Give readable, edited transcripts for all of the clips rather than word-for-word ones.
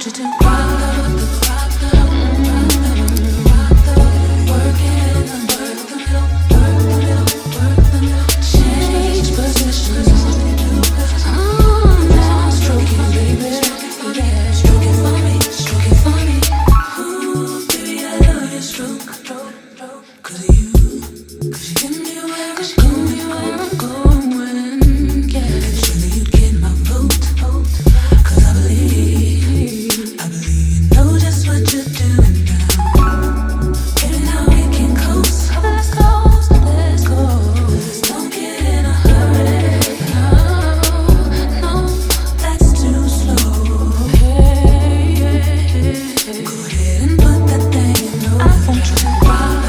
want you to rock the work it, work the middle, work the middle, work the middle, change positions. Now stroke it, baby, yeah, stroke it for me, stroke it for me. Ooh, baby, I love your stroke, 'cause you get me where I'm going, yeah. Surely you'd get my vote, 'cause I believe you know just what you're doing now. Baby, now we can coast. Let's go. Don't get in a hurry. No, that's too slow. Hey, go ahead and put that thing in the I want you to rock.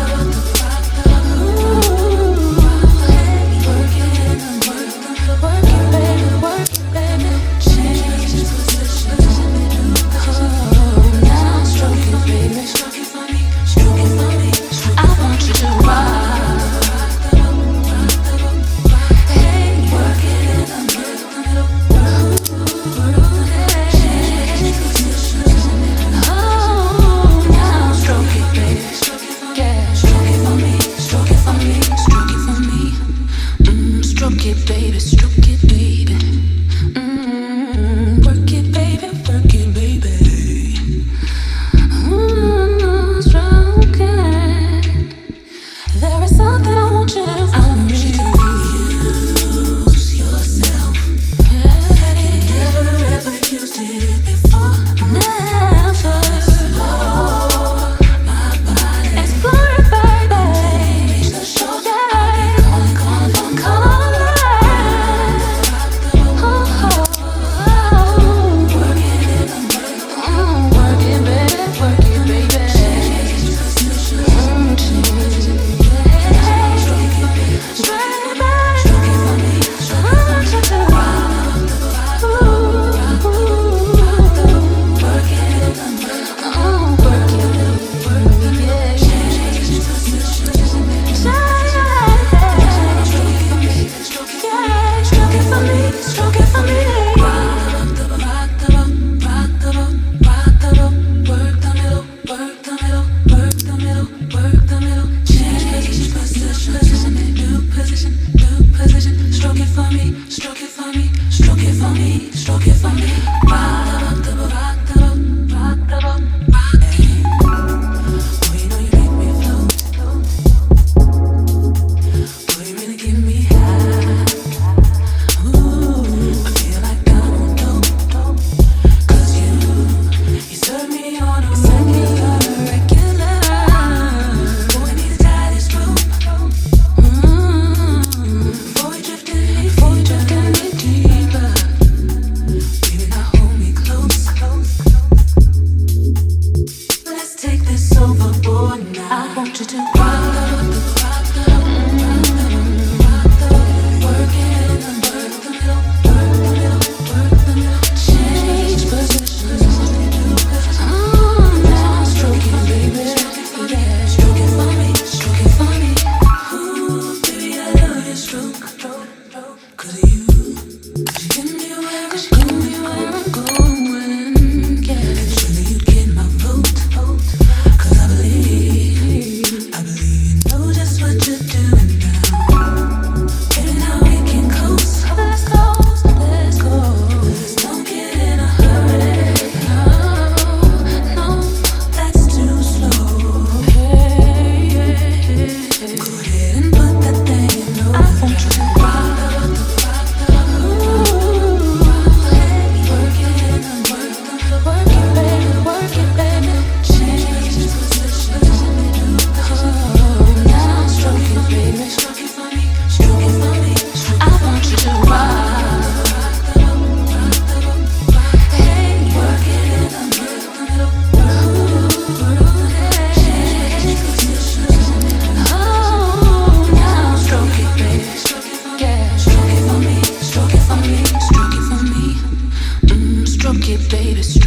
Stroke it, baby.